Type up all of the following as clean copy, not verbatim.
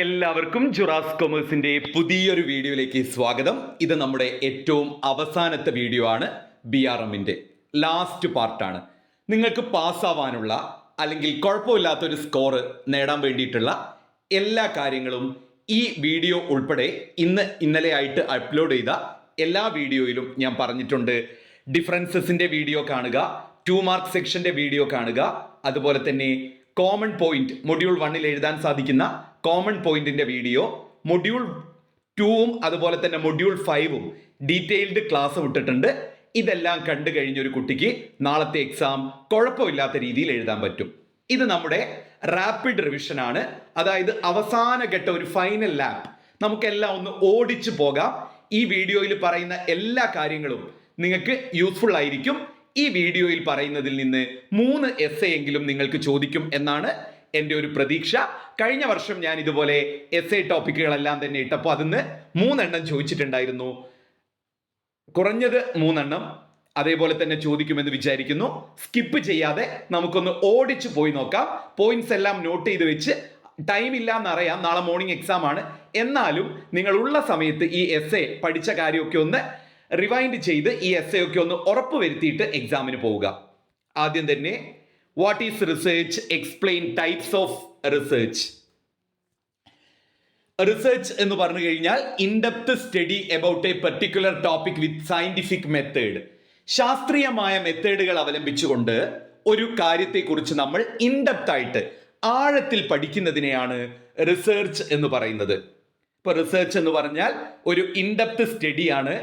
എല്ലാവർക്കും ജുറാസ് കൊമേഴ്സിന്റെ പുതിയൊരു വീഡിയോയിലേക്ക് സ്വാഗതം. ഇത് നമ്മുടെ ഏറ്റവും അവസാനത്തെ വീഡിയോ ആണ്. BRMന്റെ ലാസ്റ്റ് പാർട്ടാണ്. നിങ്ങൾക്ക് പാസ്സാവാനുള്ള അല്ലെങ്കിൽ കുഴപ്പമില്ലാത്തൊരു സ്കോർ നേടാൻ വേണ്ടിയിട്ടുള്ള എല്ലാ കാര്യങ്ങളും ഈ വീഡിയോ ഉൾപ്പെടെ ഇന്നലെ ആയിട്ട് അപ്ലോഡ് ചെയ്ത എല്ലാ വീഡിയോയിലും ഞാൻ പറഞ്ഞിട്ടുണ്ട്. ഡിഫറൻസസിന്റെ വീഡിയോ കാണുക, 2 മാർക്ക് സെക്ഷന്റെ വീഡിയോ കാണുക, അതുപോലെ തന്നെ കോമൺ പോയിന്റ് മൊഡ്യൂൾ 1 എഴുതാൻ സാധിക്കുന്ന കോമൺ പോയിന്റിന്റെ വീഡിയോ, മൊഡ്യൂൾ 2ഉം അതുപോലെ തന്നെ മൊഡ്യൂൾ 5ഉം ഡീറ്റെയിൽഡ് ക്ലാസ് വിട്ടിട്ടുണ്ട്. ഇതെല്ലാം കണ്ടു കഴിഞ്ഞൊരു കുട്ടിക്ക് നാളത്തെ എക്സാം കുഴപ്പമില്ലാത്ത രീതിയിൽ എഴുതാൻ പറ്റും. ഇത് നമ്മുടെ റാപ്പിഡ് റിവിഷൻ ആണ്. അതായത് അവസാന ഘട്ട ഒരു ഫൈനൽ ലാപ്പ് നമുക്കെല്ലാം ഒന്ന് ഓടിച്ചു പോകാം. ഈ വീഡിയോയിൽ പറയുന്ന എല്ലാ കാര്യങ്ങളും നിങ്ങൾക്ക് യൂസ്ഫുൾ ആയിരിക്കും. ഈ വീഡിയോയിൽ പറയുന്നതിൽ നിന്ന് 3 essay എങ്കിലും നിങ്ങൾക്ക് ചോദിക്കും എന്നാണ് എൻ്റെ ഒരു പ്രതീക്ഷ. കഴിഞ്ഞ വർഷം ഞാൻ ഇതുപോലെ essay ടോപ്പിക്കുകളെല്ലാം തന്നെ ഇട്ടപ്പോൾ അതിന്ന് 3 എണ്ണം ചോദിച്ചിട്ടുണ്ടായിരുന്നു. കുറഞ്ഞത് 3 എണ്ണം അതേപോലെ തന്നെ ചോദിക്കുമെന്ന് വിചാരിക്കുന്നു. സ്കിപ്പ് ചെയ്യാതെ നമുക്കൊന്ന് ഓടിച്ചു പോയി നോക്കാം. പോയിന്റ്സ് എല്ലാം നോട്ട് ചെയ്ത് വെച്ച്, ടൈം ഇല്ല എന്നറിയാം, നാളെ മോർണിംഗ് എക്സാം ആണ്. എന്നാലും നിങ്ങളുള്ള സമയത്ത് ഈ essay പഠിച്ച കാര്യമൊക്കെ ഒന്ന് റിവൈൻഡ് ചെയ്ത് ഈ essay ഒക്കെ ഒന്ന് ഉറപ്പ് വരുത്തിയിട്ട് എക്സാമിന് പോവുക. ആദ്യം തന്നെ what is research, explain types of research. Research എന്ന് പറഞ്ഞു കഴിഞ്ഞാൽ in-depth study about a particular topic with scientific method. ശാസ്ത്രീയമായ മെത്തേഡുകൾ അവലംബിച്ചുകൊണ്ട് ഒരു കാര്യത്തെക്കുറിച്ച് നമ്മൾ ഇൻഡെപ്ത് ആയിട്ട് ആഴത്തിൽ പഠിക്കുന്നതിനെയാണ് റിസർച്ച് എന്ന് പറയുന്നത്. ഇപ്പൊ റിസർച്ച് എന്ന് പറഞ്ഞാൽ ഒരു ഇൻഡെപ്ത് സ്റ്റഡിയാണ്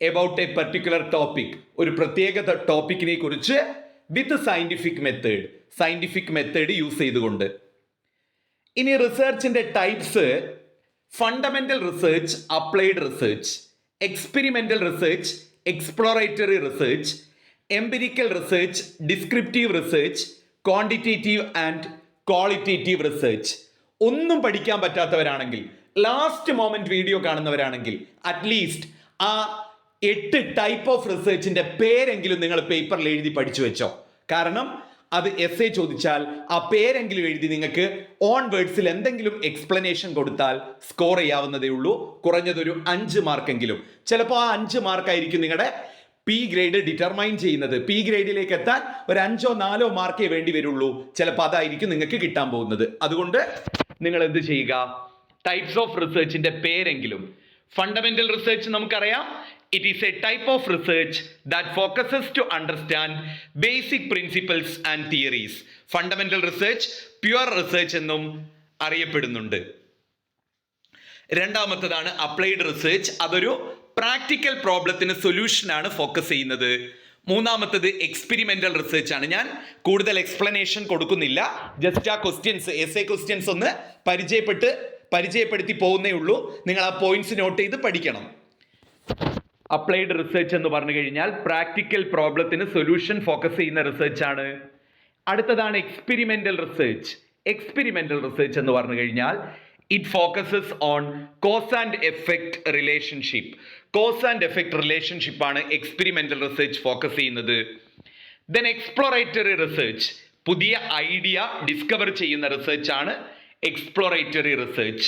അബൌട്ട് എ പെർട്ടിക്കുലർ ടോപ്പിക്, ഒരു പ്രത്യേക ടോപ്പിക്കിനെ കുറിച്ച് വിത്ത് സയന്റിഫിക് മെത്തേഡ് യൂസ് ചെയ്തുകൊണ്ട്. ഇനി റിസർച്ചിന്റെ types: fundamental research, applied research, experimental research, exploratory research, empirical research, descriptive research, quantitative and qualitative research. ഒന്നും പഠിക്കാൻ പറ്റാത്തവരാണെങ്കിൽ, ലാസ്റ്റ് മൊമെന്റ് വീഡിയോ കാണുന്നവരാണെങ്കിൽ അറ്റ്ലീസ്റ്റ് ആ 8 ടൈപ്പ് ഓഫ് റിസർച്ചിന്റെ പേരെങ്കിലും നിങ്ങൾ പേപ്പറിൽ എഴുതി പഠിച്ചു വെച്ചോ. കാരണം അത് essay ചോദിച്ചാൽ ആ പേരെങ്കിലും എഴുതി നിങ്ങൾക്ക് ഓൺ വേർഡ്സിൽ എന്തെങ്കിലും എക്സ്പ്ലനേഷൻ കൊടുത്താൽ സ്കോർ ചെയ്യാവുന്നതേ ഉള്ളൂ. കുറഞ്ഞതൊരു 5 മാർക്കെങ്കിലും. ചിലപ്പോൾ ആ 5 മാർക്കായിരിക്കും നിങ്ങളുടെ P ഗ്രേഡ് ഡിറ്റർമൈൻ ചെയ്യുന്നത്. P ഗ്രേഡിലേക്ക് എത്താൻ ഒരു 5ഓ 4ഓ മാർക്കേ വേണ്ടി വരുള്ളൂ. ചിലപ്പോൾ അതായിരിക്കും നിങ്ങൾക്ക് കിട്ടാൻ പോകുന്നത്. അതുകൊണ്ട് നിങ്ങൾ എന്ത് ചെയ്യുക, ടൈപ്സ് ഓഫ് റിസർച്ചിന്റെ പേരെങ്കിലും. ഫണ്ടമെന്റൽ റിസർച്ച് നമുക്കറിയാം. It is a type of research that focuses to understand basic principles and theories. Fundamental research, pure research എന്നും അറിയപ്പെടുന്നുണ്ട്. രണ്ടാമത്തേതാണ് അപ്ലൈഡ് റിസർച്ച്. അതൊരു പ്രാക്ടിക്കൽ പ്രോബ്ലത്തിന് സൊല്യൂഷൻ ആണ് ഫോക്കസ് ചെയ്യുന്നത്. മൂന്നാമത്തേത് എക്സ്പെരിമെന്റൽ റിസർച്ച് ആണ്. ഞാൻ കൂടുതൽ എക്സ്പ്ലനേഷൻ കൊടുക്കുന്നില്ല. ജസ്റ്റ് ആ ക്വസ്റ്റ്യൻസ്, essay ക്വസ്റ്റ്യൻസ് ഒന്ന് പരിചയപ്പെടുത്തി പോകുന്നേ ഉള്ളൂ. നിങ്ങൾ ആ പോയിന്റ്സ് നോട്ട് ചെയ്ത് പഠിക്കണം. അപ്ലൈഡ് റിസർച്ച് എന്ന് പറഞ്ഞു കഴിഞ്ഞാൽ പ്രാക്ടിക്കൽ പ്രോബ്ലത്തിന് സൊല്യൂഷൻ ഫോക്കസ് ചെയ്യുന്ന റിസർച്ച് ആണ്. അടുത്തതാണ് എക്സ്പെരിമെന്റൽ റിസർച്ച്. എക്സ്പെരിമെന്റൽ റിസർച്ച് എന്ന് പറഞ്ഞു കഴിഞ്ഞാൽ it focuses on cause and effect relationship. Cause and effect relationship ആണ് എക്സ്പെരിമെന്റൽ റിസർച്ച് ഫോക്കസ് ചെയ്യുന്നത്. ദെൻ എക്സ്പ്ലോറേറ്ററി റിസർച്ച്, പുതിയ ഐഡിയ ഡിസ്കവർ ചെയ്യുന്ന റിസർച്ച് ആണ് എക്സ്പ്ലോറേറ്ററി റിസർച്ച്.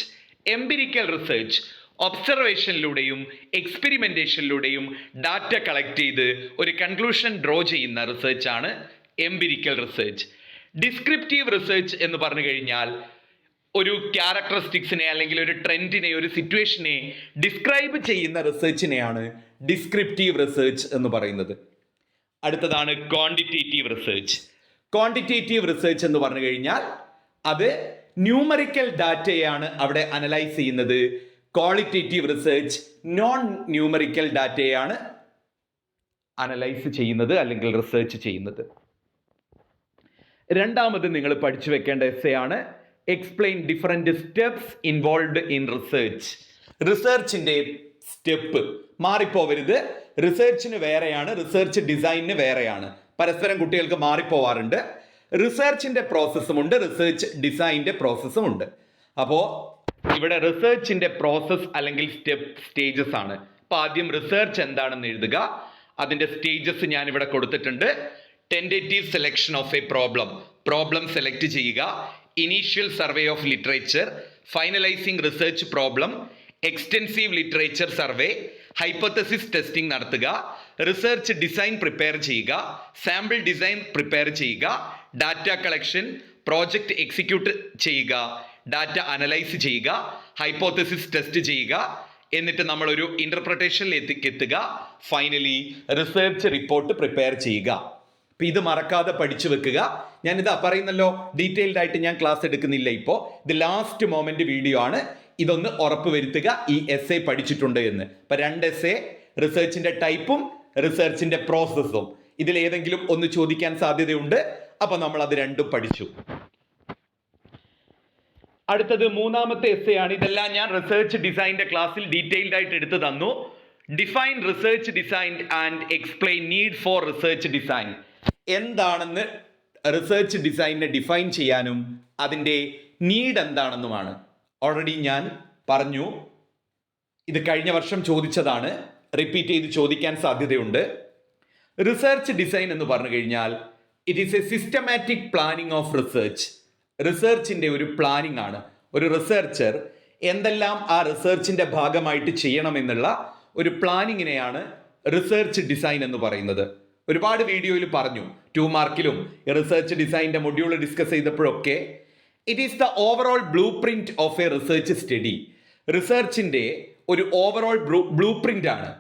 എംപിരിക്കൽ റിസർച്ച്, ഒബ്സർവേഷനിലൂടെയും എക്സ്പെരിമെന്റേഷനിലൂടെയും ഡാറ്റ കളക്ട് ചെയ്ത് ഒരു കൺക്ലൂഷൻ ഡ്രോ ചെയ്യുന്ന റിസർച്ച് ആണ് എംപിരിക്കൽ റിസർച്ച്. ഡിസ്ക്രിപ്റ്റീവ് റിസർച്ച് എന്ന് പറഞ്ഞു കഴിഞ്ഞാൽ ഒരു ക്യാരക്ടറിസ്റ്റിക്സിനെ അല്ലെങ്കിൽ ഒരു ട്രെൻഡിനെ, ഒരു സിറ്റുവേഷനെ ഡിസ്ക്രൈബ് ചെയ്യുന്ന റിസർച്ചിനെയാണ് ഡിസ്ക്രിപ്റ്റീവ് റിസർച്ച് എന്ന് പറയുന്നത്. അടുത്തതാണ് ക്വാണ്ടിറ്റേറ്റീവ് റിസർച്ച്. ക്വാണ്ടിറ്റേറ്റീവ് റിസർച്ച് എന്ന് പറഞ്ഞു കഴിഞ്ഞാൽ അത് ന്യൂമറിക്കൽ ഡാറ്റയാണ് അവിടെ അനലൈസ് ചെയ്യുന്നത്. ക്വാളിറ്റേറ്റീവ് റിസർച്ച് നോൺ ന്യൂമറിക്കൽ ഡാറ്റയാണ് അനലൈസ് ചെയ്യുന്നത് അല്ലെങ്കിൽ റിസർച്ച് ചെയ്യുന്നത്. രണ്ടാമത് നിങ്ങൾ പഠിച്ചു വെക്കേണ്ട essay ആണ് explain different steps involved in research. റിസർച്ചിന്റെ സ്റ്റെപ്പ് മാറിപ്പോവരുത്. റിസർച്ചിന് വേറെയാണ്, റിസർച്ച് ഡിസൈനിന് വേറെയാണ്. പരസ്പരം കുട്ടികൾക്ക് മാറിപ്പോവാറുണ്ട്. റിസർച്ചിന്റെ പ്രോസസ്സും ഉണ്ട്, റിസർച്ച് ഡിസൈനിന്റെ പ്രോസസ്സും ഉണ്ട്. അപ്പോൾ ഇവിടെ റിസർച്ചിന്റെ പ്രോസസ് അല്ലെങ്കിൽ സ്റ്റേജസ് ആണ്. അപ്പൊ ആദ്യം റിസർച്ച് എന്താണെന്ന് എഴുതുക. അതിന്റെ സ്റ്റേജസ് ഞാൻ ഇവിടെ കൊടുത്തിട്ടുണ്ട്. Tentative selection of a problem, problem select ചെയ്യുക. Initial survey of literature, finalising research problem, extensive literature survey, hypothesis testing നടത്തുക, റിസർച്ച് ഡിസൈൻ പ്രിപ്പയർ ചെയ്യുക, സാമ്പിൾ ഡിസൈൻ പ്രിപ്പയർ ചെയ്യുക, ഡാറ്റ കളക്ഷൻ, പ്രോജക്റ്റ് എക്സിക്യൂട്ട് ചെയ്യുക, ഡാറ്റ അനലൈസ് ചെയ്യുക, hypothesis test ചെയ്യുക, എന്നിട്ട് നമ്മളൊരു ഇന്റർപ്രിട്ടേഷനിലേക്ക് എത്തുക, ഫൈനലി റിസർച്ച് റിപ്പോർട്ട് പ്രിപ്പയർ ചെയ്യുക. അപ്പൊ ഇത് മറക്കാതെ പഠിച്ചു വെക്കുക. ഞാനിത് പറയുന്നല്ലോ, ഡീറ്റെയിൽഡ് ആയിട്ട് ഞാൻ ക്ലാസ് എടുക്കുന്നില്ല. ഇപ്പോൾ ഇത് ലാസ്റ്റ് മൊമെന്റ് വീഡിയോ ആണ്. ഇതൊന്ന് ഉറപ്പ് വരുത്തുക ഈ എസ് എ പഠിച്ചിട്ടുണ്ട് എന്ന്. അപ്പൊ 2 എസ് എ, റിസർച്ചിന്റെ ടൈപ്പും റിസർച്ചിന്റെ പ്രോസസ്സും, ഇതിൽ ഏതെങ്കിലും ഒന്ന് ചോദിക്കാൻ സാധ്യതയുണ്ട്. അപ്പൊ നമ്മൾ അത് രണ്ടും പഠിച്ചു. അടുത്തത് 3ാമത്തെ എസ് എ ആണ്. ഇതെല്ലാം ഞാൻ റിസർച്ച് ഡിസൈനിന്റെ ക്ലാസ്സിൽ ഡീറ്റെയിൽഡ് ആയിട്ട് എടുത്തു തന്നു. Define research design and explain need for research design. എന്താണെന്ന് റിസർച്ച് ഡിസൈനിനെ ഡിഫൈൻ ചെയ്യാനും അതിൻ്റെ നീഡ് എന്താണെന്നുമാണ്. ഓൾറെഡി ഞാൻ പറഞ്ഞു, ഇത് കഴിഞ്ഞ വർഷം ചോദിച്ചതാണ്, റിപ്പീറ്റ് ചെയ്ത് ചോദിക്കാൻ സാധ്യതയുണ്ട്. റിസർച്ച് ഡിസൈൻ എന്ന് പറഞ്ഞു കഴിഞ്ഞാൽ it is a systematic planning of research. റിസർച്ചിൻ്റെ ഒരു പ്ലാനിങ് ആണ്. ഒരു റിസർച്ചർ എന്തെല്ലാം ആ റിസർച്ചിൻ്റെ ഭാഗമായിട്ട് ചെയ്യണമെന്നുള്ള ഒരു പ്ലാനിങ്ങിനെയാണ് റിസർച്ച് ഡിസൈൻ എന്ന് പറയുന്നത്. ഒരുപാട് വീഡിയോയിൽ പറഞ്ഞു, 2 മാർക്കിലും റിസർച്ച് ഡിസൈനിൻ്റെ മൊഡ്യൂൾ ഡിസ്കസ് ചെയ്തപ്പോഴൊക്കെ it is the overall blueprint of a research study. റിസർച്ചിൻ്റെ ഒരു ഓവറോൾ ബ്ലൂ പ്രിന്റ് ആണ്.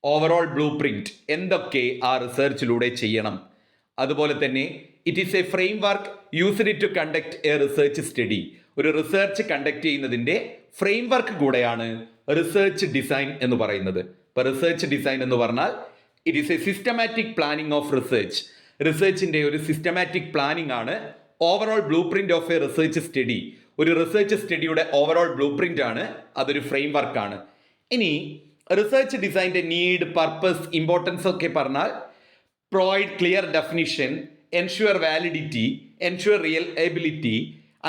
ഓവറോൾ ബ്ലൂ പ്രിന്റ് എന്തൊക്കെ ആ റിസർച്ചിലൂടെ ചെയ്യണം. അതുപോലെ തന്നെ it is a framework used to conduct a research study. ഒരു റിസർച്ച് കണ്ടക്ട് ചെയ്യുന്നതിൻ്റെ ഫ്രെയിം വർക്ക് കൂടെയാണ് റിസർച്ച് ഡിസൈൻ എന്ന് പറയുന്നത്. ഇപ്പൊ റിസർച്ച് ഡിസൈൻ എന്ന് പറഞ്ഞാൽ it is a systematic planning of research. റിസർച്ചിൻ്റെ ഒരു സിസ്റ്റമാറ്റിക് പ്ലാനിങ് ആണ്. Overall blueprint of a research study. ഒരു റിസർച്ച് സ്റ്റഡിയുടെ ഓവറോൾ ബ്ലൂ പ്രിന്റ് ആണ്. അതൊരു ഫ്രെയിം വർക്കാണ്. ഇനി റിസർച്ച് ഡിസൈൻ്റെ നീഡ്, പർപ്പസ്, ഇമ്പോർട്ടൻസ് ഒക്കെ പറഞ്ഞാൽ provide clear definition, ensure validity, ensure reliability,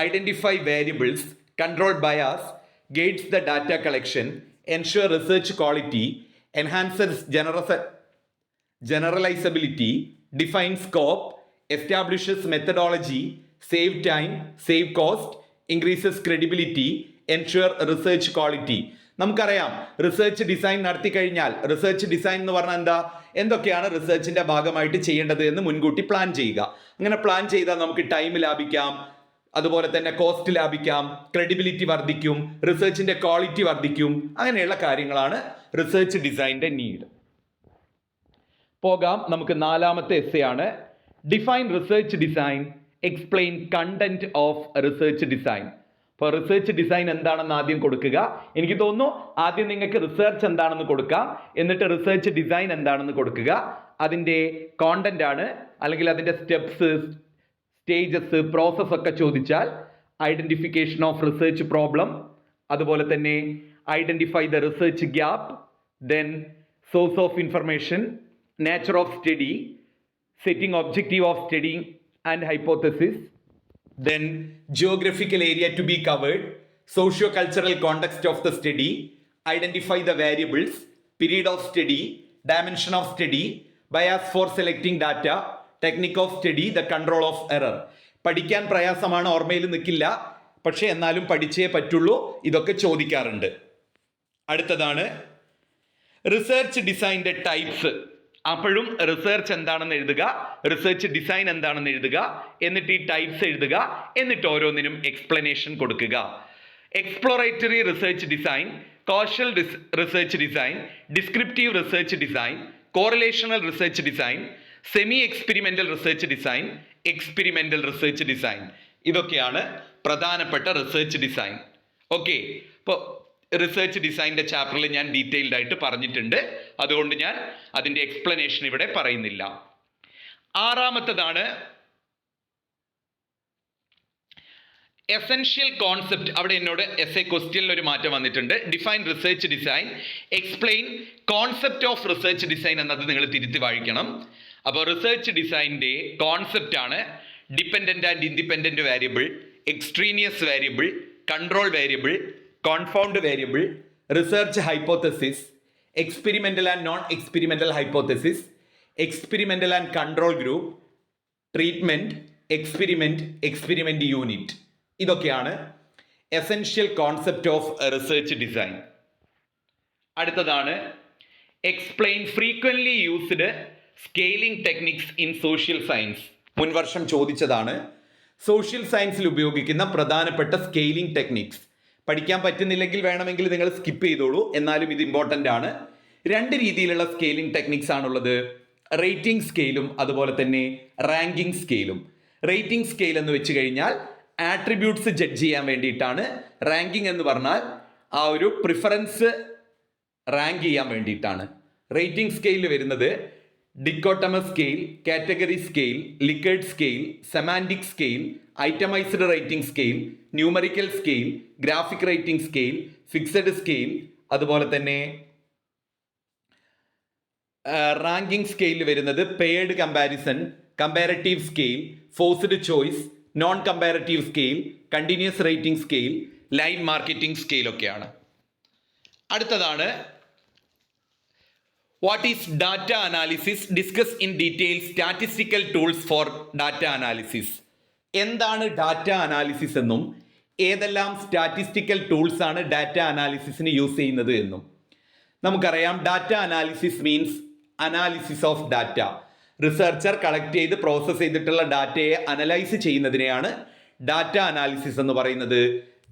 identify variables, control bias, guides the data collection, ensure research quality, enhances generalizability, define scope, establishes methodology, save time, save cost, increases credibility, ensure research quality. നമുക്കറിയാം, research design നടത്തി കഴിഞ്ഞാൽ, research design എന്ന് പറഞ്ഞാൽ എന്താ, എന്തൊക്കെയാണ് റിസർച്ചിന്റെ ഭാഗമായിട്ട് ചെയ്യേണ്ടത് എന്ന് മുൻകൂട്ടി പ്ലാൻ ചെയ്യുക. അങ്ങനെ പ്ലാൻ ചെയ്താൽ നമുക്ക് ടൈം ലാഭിക്കാം, അതുപോലെ തന്നെ കോസ്റ്റ് ലാഭിക്കാം, ക്രെഡിബിലിറ്റി വർദ്ധിക്കും, റിസർച്ചിന്റെ ക്വാളിറ്റി വർദ്ധിക്കും. അങ്ങനെയുള്ള കാര്യങ്ങളാണ് റിസർച്ച് ഡിസൈനിന്റെ നീഡ്. പോകാം, നമുക്ക് 4ാമത്തെ എസ് എ ആണ്. Define research design, explain content of research design. അപ്പോൾ റിസർച്ച് ഡിസൈൻ എന്താണെന്ന് ആദ്യം കൊടുക്കുക. എനിക്ക് തോന്നുന്നു ആദ്യം നിങ്ങൾക്ക് റിസർച്ച് എന്താണെന്ന് കൊടുക്കാം, എന്നിട്ട് റിസർച്ച് ഡിസൈൻ എന്താണെന്ന് കൊടുക്കുക. അതിൻ്റെ കോണ്ടന്റ് ആണ്, അല്ലെങ്കിൽ അതിൻ്റെ സ്റ്റെപ്സ്, സ്റ്റേജസ്, പ്രോസസ് ഒക്കെ ചോദിച്ചാൽ ഐഡന്റിഫിക്കേഷൻ ഓഫ് റിസർച്ച് പ്രോബ്ലം, അതുപോലെ തന്നെ identify the research gap, then source of information, nature of study, setting objective of studying and hypothesis, then geographical area to be covered, socio-cultural context of the study, identify the variables, period of study, dimension of study, bias for selecting data, technique of study, the control of error. പഠിക്കാൻ പ്രയാസമാണ്, ഓർമ്മയിൽ നിൽക്കില്ല, പക്ഷെ എന്നാലും പഠിച്ചേ പറ്റുള്ളൂ. ഇതൊക്കെ ചോദിക്കാറുണ്ട്. അടുത്തതാണ് റിസർച്ച് ഡിസൈനിന്റെ ടൈപ്സ്. അപ്പോഴും റിസർച്ച് എന്താണെന്ന് എഴുതുക, റിസർച്ച് ഡിസൈൻ എന്താണെന്ന് എഴുതുക, എന്നിട്ട് ഈ ടൈപ്സ് എഴുതുക, എന്നിട്ട് ഓരോന്നിനും എക്സ്പ്ലനേഷൻ കൊടുക്കുക. Exploratory research design, causal research design, descriptive research design, correlational research design, semi experimental research design, experimental research design. ഇതൊക്കെയാണ് പ്രധാനപ്പെട്ട റിസർച്ച് ഡിസൈൻ. ഓക്കെ, ഇപ്പോൾ റിസർച്ച് ഡിസൈനിന്റെ ചാപ്റ്ററിൽ ഞാൻ ഡീറ്റെയിൽഡ് ആയിട്ട് പറഞ്ഞിട്ടുണ്ട്, അതുകൊണ്ട് ഞാൻ അതിന്റെ എക്സ്പ്ലനേഷൻ ഇവിടെ പറയുന്നില്ല. 6ാമത്തേതാണ് എസെൻഷ്യൽ കോൺസെപ്റ്റ്. അവിടെ എന്നോട് എസ് എ ക്വസ്റ്റ്യനിൽ ഒരു മാറ്റം വന്നിട്ടുണ്ട്. Define research design, explain concept of research design എന്നത് നിങ്ങൾ തിരുത്തി വായിക്കണം. അപ്പോൾ റിസർച്ച് ഡിസൈനിന്റെ കോൺസെപ്റ്റ് ആണ് dependent and independent variable, extraneous variable, control variable, confound variable, research hypothesis, experimental and non-experimental hypothesis, experimental and control group, treatment, experiment unit. ഇതൊക്കെയാണ് essential concept of research design. അടുത്തതാണ് explain frequently used scaling techniques in social science. മുൻവർഷം ചോദിച്ചതാണ്. Social സയൻസിൽ ഉപയോഗിക്കുന്ന പ്രധാനപ്പെട്ട scaling techniques. പഠിക്കാൻ പറ്റുന്നില്ലെങ്കിൽ വേണമെങ്കിൽ നിങ്ങൾ സ്കിപ്പ് ചെയ്തോളൂ, എന്നാലും ഇത് ഇമ്പോർട്ടൻ്റ് ആണ്. 2 രീതിയിലുള്ള സ്കെയിലിംഗ് ടെക്നിക്സ് ആണുള്ളത്. റേറ്റിംഗ് സ്കെയിലും അതുപോലെ തന്നെ റാങ്കിങ് സ്കെയിലും. റേറ്റിംഗ് സ്കെയിൽ എന്ന് വെച്ച് കഴിഞ്ഞാൽ ആട്രിബ്യൂട്ട്സ് ജഡ്ജ് ചെയ്യാൻ വേണ്ടിയിട്ടാണ്. റാങ്കിങ് എന്ന് പറഞ്ഞാൽ ആ ഒരു പ്രിഫറൻസ് റാങ്ക് ചെയ്യാൻ വേണ്ടിയിട്ടാണ്. റേറ്റിംഗ് സ്കെയിലിൽ വരുന്നത് dichotomous scale, category scale, Likert scale, semantic scale, itemised rating scale, numerical scale, graphic rating scale, fixed scale, അതുപോലെ തന്നെ റാങ്കിങ് സ്കെയിലിൽ വരുന്നത് paired comparison, comparative scale, forced choice, non comparative scale, continuous rating scale, line marketing scale ഒക്കെയാണ്. അടുത്തതാണ് what is data analysis, discuss in detail statistical tools for data analysis. എന്താണ് data analysis എന്നും ഏതെല്ലാം statistical tools ആണ് data അനാലിസിസിന് use ചെയ്യുന്നത് എന്നും നമുക്കറിയാം. Data analysis means analysis of data. Researcher collect ചെയ്ത് പ്രോസസ്സ് ചെയ്തിട്ടുള്ള ഡാറ്റയെ അനലൈസ് ചെയ്യുന്നതിനെയാണ് ഡാറ്റ അനാലിസിസ് എന്ന് പറയുന്നത്.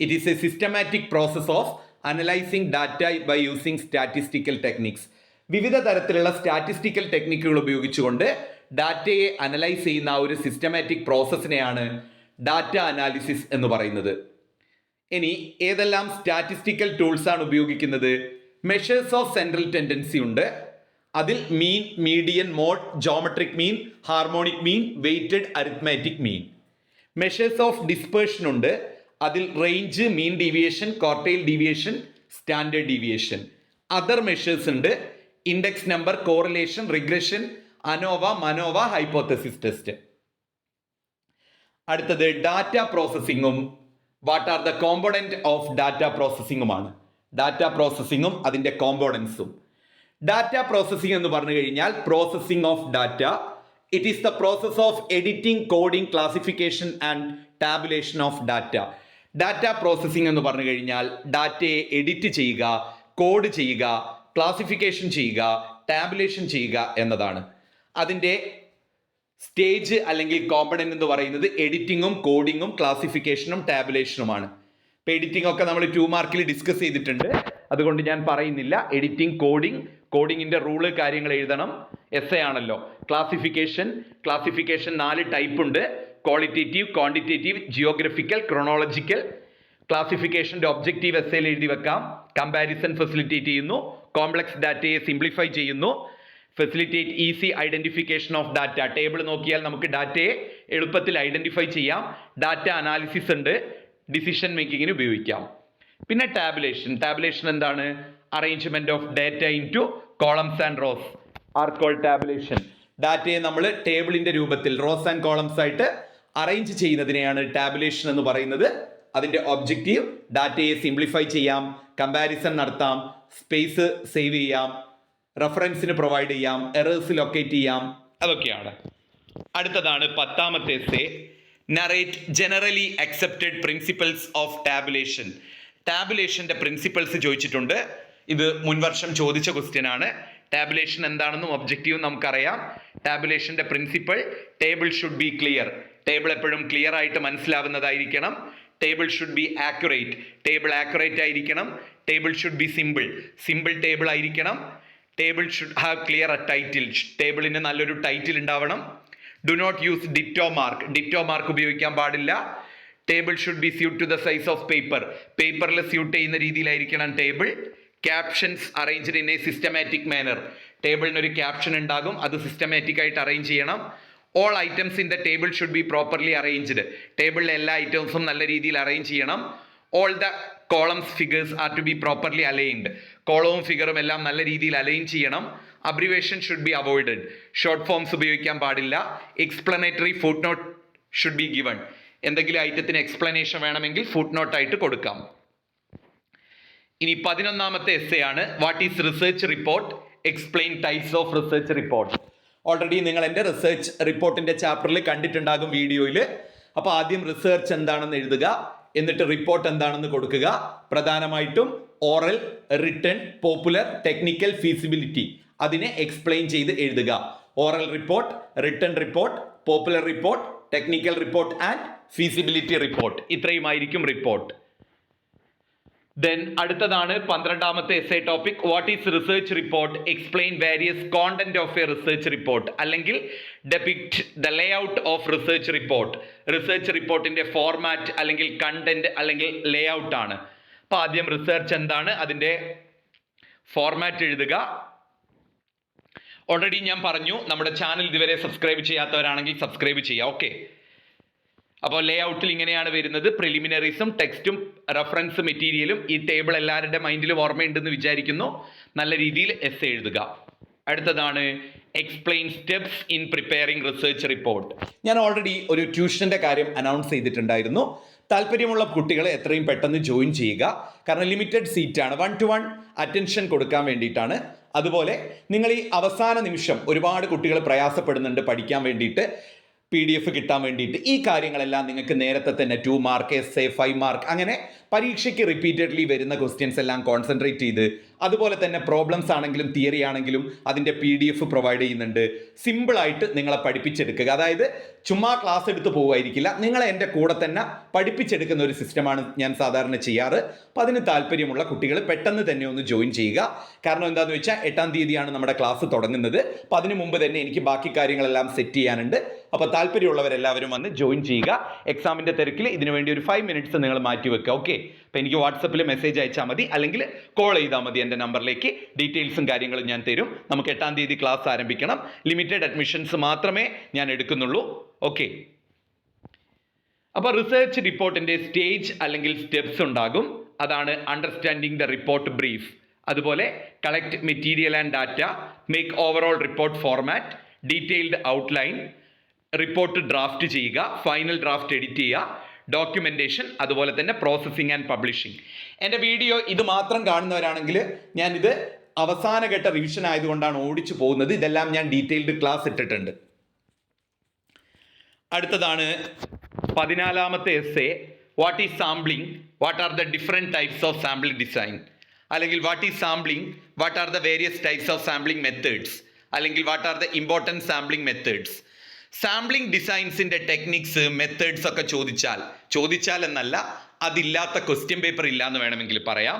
It is a systematic process of analysing data by using statistical techniques. വിവിധ തരത്തിലുള്ള സ്റ്റാറ്റിസ്റ്റിക്കൽ ടെക്നിക്കുകൾ ഉപയോഗിച്ചുകൊണ്ട് ഡാറ്റയെ അനലൈസ് ചെയ്യുന്ന ആ ഒരു സിസ്റ്റമാറ്റിക് പ്രോസസ്സിനെയാണ് ഡാറ്റ അനാലിസിസ് എന്ന് പറയുന്നത്. ഇനി ഏതെല്ലാം സ്റ്റാറ്റിസ്റ്റിക്കൽ ടൂൾസ് ആണ് ഉപയോഗിക്കുന്നത്? മെഷേഴ്സ് ഓഫ് സെൻട്രൽ ടെൻഡൻസി ഉണ്ട്. അതിൽ mean, median, mode, geometric mean, harmonic mean, weighted arithmetic mean. Measures of dispersion ഉണ്ട്. അതിൽ range, mean deviation, quartile deviation, standard deviation. Other measures ഉണ്ട്. Index number, correlation, regression, ANOVA, MANOVA, hypothesis test. അടുത്തത് data പ്രോസസ്സിങ്ങും what are the component of data പ്രോസസ്സിങ്ങുമാണ്. Data പ്രോസസ്സിങ്ങും അതിൻ്റെ കോമ്പോണൻസും. Data processing എന്ന് പറഞ്ഞു കഴിഞ്ഞാൽ processing of data. It is the process of editing, coding, classification and tabulation of data. Data processing എന്ന് പറഞ്ഞു കഴിഞ്ഞാൽ ഡാറ്റയെ എഡിറ്റ് ചെയ്യുക, കോഡ് ചെയ്യുക, ക്ലാസിഫിക്കേഷൻ ചെയ്യുക, ടാബുലേഷൻ ചെയ്യുക എന്നതാണ്. അതിൻ്റെ സ്റ്റേജ് അല്ലെങ്കിൽ കോമ്പണന്റ് എന്ന് പറയുന്നത് എഡിറ്റിങ്ങും കോഡിങ്ങും ക്ലാസിഫിക്കേഷനും ടാബുലേഷനുമാണ്. ഇപ്പോൾ എഡിറ്റിംഗ് ഒക്കെ നമ്മൾ 2 മാർക്കിൽ ഡിസ്കസ് ചെയ്തിട്ടുണ്ട്, അതുകൊണ്ട് ഞാൻ പറയുന്നില്ല. എഡിറ്റിംഗ്, കോഡിങ്ങിൻ്റെ റൂള് കാര്യങ്ങൾ എഴുതണം. എസ്സേ ആണല്ലോ. ക്ലാസിഫിക്കേഷൻ 4 ടൈപ്പ് ഉണ്ട്. Qualitative, quantitative, geographical, chronological. ക്ലാസിഫിക്കേഷൻ്റെ ഒബ്ജക്റ്റീവ് എസ്സേയിൽ എഴുതി വെക്കാം. കമ്പാരിസൺ ഫെസിലിറ്റേറ്റ് ചെയ്യുന്നു. കോംപ്ലക്സ് ഡാറ്റയെ സിംപ്ലിഫൈ ചെയ്യുന്നു. Facilitate easy identification of data. Table നോക്കിയാൽ നമുക്ക് ഡാറ്റയെ എളുപ്പത്തിൽ ഐഡന്റിഫൈ ചെയ്യാം. ഡാറ്റ അനാലിസിസ് ഉണ്ട്. ഡിസിഷൻ മേക്കിങ്ങിന് ഉപയോഗിക്കാം. പിന്നെ ടാബുലേഷൻ എന്താണ്? Arrangement of data into columns and rows are called tabulation. ഡാറ്റയെ നമ്മൾ ടേബിളിന്റെ രൂപത്തിൽ റോസ് ആൻഡ് കോളംസ് ആയിട്ട് അറേഞ്ച് ചെയ്യുന്നതിനെയാണ് ടാബുലേഷൻ എന്ന് പറയുന്നത്. അതിന്റെ ഒബ്ജക്റ്റീവ് ഡാറ്റയെ സിംപ്ലിഫൈ ചെയ്യാം, കമ്പാരിസൺ നടത്താം, സ്പേസ് സേവ് ചെയ്യാം, റെഫറൻസിന് പ്രൊവൈഡ് ചെയ്യാം, എറേഴ്സ് ലൊക്കേറ്റ് ചെയ്യാം. അതൊക്കെയാണ്. അടുത്തതാണ് 10ാമത്തെ essay. Narrate generally accepted principles of tabulation. ടാബുലേഷന്റെ പ്രിൻസിപ്പൽസ് ചോദിച്ചിട്ടുണ്ട്. ഇത് മുൻവർഷം ചോദിച്ച ക്വസ്റ്റ്യൻ ആണ്. ടാബുലേഷൻ എന്താണെന്നും ഒബ്ജക്റ്റീവും നമുക്കറിയാം. ടാബുലേഷന്റെ principle table should be clear. Table എപ്പോഴും ക്ലിയർ ആയിട്ട് മനസ്സിലാവുന്നതായിരിക്കണം. Table should be accurate. Table accurate ആയിരിക്കണം. Table should be simple table ആയിരിക്കണം. Table should have clear title. ടേബിളിന് നല്ലൊരു ടൈറ്റിൽ ഉണ്ടാവണം. Do not use ditto mark ഉപയോഗിക്കാൻ പാടില്ല. Table should be suit to the size of പേപ്പറിൽ സ്യൂട്ട് ചെയ്യുന്ന രീതിയിലായിരിക്കണം table. Captions arranged in a systematic manner. ടേബിളിനൊരു ക്യാപ്ഷൻ ഉണ്ടാകും, അത് സിസ്റ്റമാറ്റിക് ആയിട്ട് അറേഞ്ച് ചെയ്യണം. All items in the table should be properly arranged. ടേബിളിലെ എല്ലാ ഐറ്റംസും നല്ല രീതിയിൽ അറേഞ്ച് ചെയ്യണം. All the columns figures are to be properly aligned. കോളവും ഫിഗറും എല്ലാം നല്ല രീതിയിൽ അലൈൻ ചെയ്യണം. Abbreviation should be avoided. Short forms ഉപയോഗിക്കാൻ പാടില്ല. Explanatory footnote should be given. എന്തെങ്കിലും ഐറ്റത്തിന് എക്സ്പ്ലനേഷൻ വേണമെങ്കിൽ ഫുട് നോട്ട് ആയിട്ട് കൊടുക്കാം. ഇനി 11ാമത്തെ എസ്സേ ആണ് what is research report. Explain types of research report. Already നിങ്ങൾ എൻ്റെ റിസർച്ച് റിപ്പോർട്ടിൻ്റെ ചാപ്റ്ററിൽ കണ്ടിട്ടുണ്ടാകും വീഡിയോയിൽ. അപ്പോൾ ആദ്യം റിസർച്ച് എന്താണെന്ന് എഴുതുക, എന്നിട്ട് റിപ്പോർട്ട് എന്താണെന്ന് കൊടുക്കുക. പ്രധാനമായിട്ടും oral, written, popular, technical, feasibility അതിനെ എക്സ്പ്ലെയിൻ ചെയ്ത് എഴുതുക. Oral report, written report, popular report, technical report and feasibility report. ഇത്രയുമായിരിക്കും റിപ്പോർട്ട്. ദെൻ അടുത്തതാണ് 12ാമത്തെ essay topic. What is research report? Explain various content of a research report, അല്ലെങ്കിൽ depict the layout of research report. Research റിപ്പോർട്ടിന്റെ format അല്ലെങ്കിൽ content അല്ലെങ്കിൽ ലേ out ആണ്. അപ്പൊ ആദ്യം റിസർച്ച് എന്താണ്, അതിന്റെ ഫോർമാറ്റ് എഴുതുക. ഓൾറെഡി ഞാൻ പറഞ്ഞു, നമ്മുടെ ചാനൽ ഇതുവരെ സബ്സ്ക്രൈബ് ചെയ്യാത്തവരാണെങ്കിൽ സബ്സ്ക്രൈബ് ചെയ്യുക. ഓക്കെ, അപ്പോൾ ലേ ഔട്ടിൽ ഇങ്ങനെയാണ് വരുന്നത്. പ്രിലിമിനറീസും ടെക്സ്റ്റും റെഫറൻസ് മെറ്റീരിയലും ഈ ടേബിൾ എല്ലാവരുടെ മൈൻഡിലും ഓർമ്മയുണ്ടെന്ന് വിചാരിക്കുന്നു. നല്ല രീതിയിൽ എസ്സേ എഴുതുക. അടുത്തതാണ് explain steps in preparing research report. ഞാൻ ഓൾറെഡി ഒരു ട്യൂഷന്റെ കാര്യം അനൗൺസ് ചെയ്തിട്ടുണ്ടായിരുന്നു. താല്പര്യമുള്ള കുട്ടികളെ എത്രയും പെട്ടെന്ന് ജോയിൻ ചെയ്യുക. കാരണം ലിമിറ്റഡ് സീറ്റാണ്, 1-to-1 അറ്റൻഷൻ കൊടുക്കാൻ വേണ്ടിയിട്ടാണ്. അതുപോലെ നിങ്ങൾ ഈ അവസാന നിമിഷം ഒരുപാട് കുട്ടികൾ പ്രയാസപ്പെടുന്നുണ്ട് പഠിക്കാൻ വേണ്ടിയിട്ട്, PDF കിട്ടാൻ വേണ്ടിയിട്ട്. ഈ കാര്യങ്ങളെല്ലാം നിങ്ങൾക്ക് നേരത്തെ തന്നെ 2 മാർക്ക്, എസ്സേ 5 മാർക്ക്, അങ്ങനെ പരീക്ഷയ്ക്ക് റിപ്പീറ്റഡ്ലി വരുന്ന ക്വസ്റ്റ്യൻസ് എല്ലാം കോൺസെൻട്രേറ്റ് ചെയ്ത്, അതുപോലെ തന്നെ പ്രോബ്ലംസ് ആണെങ്കിലും തിയറി ആണെങ്കിലും അതിൻ്റെ PDF പ്രൊവൈഡ് ചെയ്യുന്നുണ്ട്. സിമ്പിളായിട്ട് നിങ്ങളെ പഠിപ്പിച്ചെടുക്കുക. അതായത് ചുമ്മാ ക്ലാസ് എടുത്ത് പോകുമായിരിക്കില്ല, നിങ്ങളെ എൻ്റെ കൂടെ തന്നെ പഠിപ്പിച്ചെടുക്കുന്ന ഒരു സിസ്റ്റമാണ് ഞാൻ സാധാരണ ചെയ്യാറ്. അപ്പോൾ അതിന് താല്പര്യമുള്ള കുട്ടികൾ പെട്ടെന്ന് തന്നെ ഒന്ന് ജോയിൻ ചെയ്യുക. കാരണം എന്താണെന്ന് വെച്ചാൽ 8-ാം തീയതിയാണ് നമ്മുടെ ക്ലാസ് തുടങ്ങുന്നത്. അപ്പോൾ അതിന് മുമ്പ് തന്നെ എനിക്ക് ബാക്കി കാര്യങ്ങളെല്ലാം സെറ്റ് ചെയ്യാനുണ്ട്. അപ്പോൾ താല്പര്യമുള്ളവരെല്ലാവരും വന്ന് ജോയിൻ ചെയ്യുക. എക്സാമിൻ്റെ തിരക്കിൽ ഇതിനു വേണ്ടി ഒരു 5 മിനിറ്റ്സ് നിങ്ങൾ മാറ്റി വെക്കുക. ഓക്കെ, അപ്പോൾ എനിക്ക് വാട്സപ്പിൽ മെസ്സേജ് അയച്ചാൽ മതി, അല്ലെങ്കിൽ കോൾ ചെയ്താൽ മതി എൻ്റെ നമ്പറിലേക്ക്. ഡീറ്റെയിൽസും കാര്യങ്ങളും ഞാൻ തരും. നമുക്ക് 8-ാം തീയതി ക്ലാസ് ആരംഭിക്കണം. ലിമിറ്റഡ് അഡ്മിഷൻസ് മാത്രമേ ഞാൻ എടുക്കുന്നുള്ളൂ. ഓക്കെ, അപ്പോൾ റിസർച്ച് റിപ്പോർട്ടിൻ്റെ സ്റ്റേജ് അല്ലെങ്കിൽ സ്റ്റെപ്സ് ഉണ്ടാകും. അതാണ് അണ്ടർസ്റ്റാൻഡിങ് ദ റിപ്പോർട്ട് ബ്രീഫ്, അതുപോലെ collect material and data, make overall report format, detailed outline, report draft ചെയ്യുക, ഫൈനൽ ഡ്രാഫ്റ്റ് എഡിറ്റ് ചെയ്യുക, ഡോക്യുമെന്റേഷൻ, അതുപോലെ തന്നെ പ്രോസസ്സിംഗ് ആൻഡ് പബ്ലിഷിംഗ്. എൻ്റെ വീഡിയോ ഇത് മാത്രം കാണുന്നവരാണെങ്കിൽ ഞാനിത് അവസാനഘട്ട റിവിഷൻ ആയതുകൊണ്ടാണ് ഓടിച്ചു പോകുന്നത്. ഇതെല്ലാം ഞാൻ ഡീറ്റെയിൽഡ് ക്ലാസ് ഇട്ടിട്ടുണ്ട്. അടുത്തതാണ് 14ാമത്തെ essay. What is sampling? What are the different types of sample design? അല്ലെങ്കിൽ what is sampling? What are the various types of sampling methods? അല്ലെങ്കിൽ what are the important sampling methods? Sampling ഡിസൈൻസിൻ്റെ techniques, methods ഒക്കെ ചോദിച്ചാൽ എന്നല്ല, അതില്ലാത്ത question paper ഇല്ല എന്ന് വേണമെങ്കിൽ പറയാം.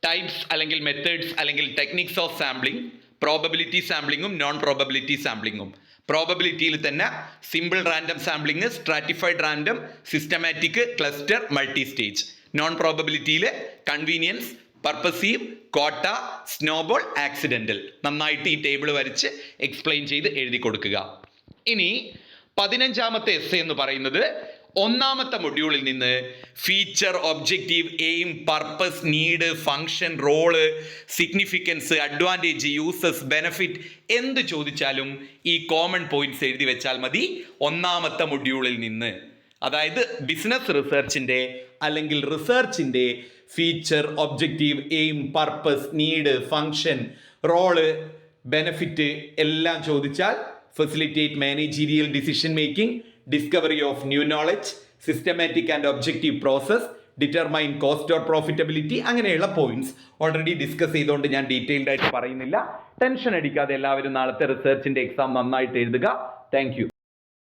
ടൈപ്സ് അല്ലെങ്കിൽ മെത്തേഡ്സ് അല്ലെങ്കിൽ ടെക്നിക്സ് ഓഫ് സാമ്പിളിംഗ്, പ്രോബബിലിറ്റി സാമ്പിളിങ്ങും നോൺ പ്രോബബിലിറ്റി സാമ്പിളിങ്ങും. പ്രോബബിലിറ്റിയിൽ തന്നെ simple random sampling, stratified random, systematic, cluster, multi stage. Non പ്രോബബിലിറ്റിയിൽ convenience, purposive, quota, snowball, accidental. നന്നായിട്ട് ഈ ടേബിൾ വരച്ച് എക്സ്പ്ലെയിൻ ചെയ്ത് എഴുതി കൊടുക്കുക. ഇനി 15ാമത്തെ എസ്സേ എന്ന് പറയുന്നത് 1ാമത്തെ മൊഡ്യൂളിൽ നിന്ന് feature, objective, aim, purpose, need, function, role, significance, advantage, uses, benefit എന്ത് ചോദിച്ചാലും ഈ കോമൺ പോയിന്റ്സ് എഴുതി വെച്ചാൽ മതി 1ാമത്തെ മൊഡ്യൂളിൽ നിന്ന്. അതായത് ബിസിനസ് റിസർച്ചിൻ്റെ അല്ലെങ്കിൽ റിസർച്ചിൻ്റെ feature, objective, aim, purpose, need, function, role, benefit എല്ലാം ചോദിച്ചാൽ facilitate managerial decision making, discovery of new knowledge, systematic and objective process, determine cost or profitability, അങ്ങനെയുള്ള പോയിന്റ്സ് ഓൾറെഡി ഡിസ്കസ് ചെയ്തുകൊണ്ട് ഞാൻ ഡീറ്റെയിൽഡ് ആയിട്ട് പറയുന്നില്ല. ടെൻഷൻ അടിക്കാതെ എല്ലാവരും നാളത്തെ റിസർച്ചിന്റെ എക്സാം നന്നായിട്ട് എഴുതുക. Thank you.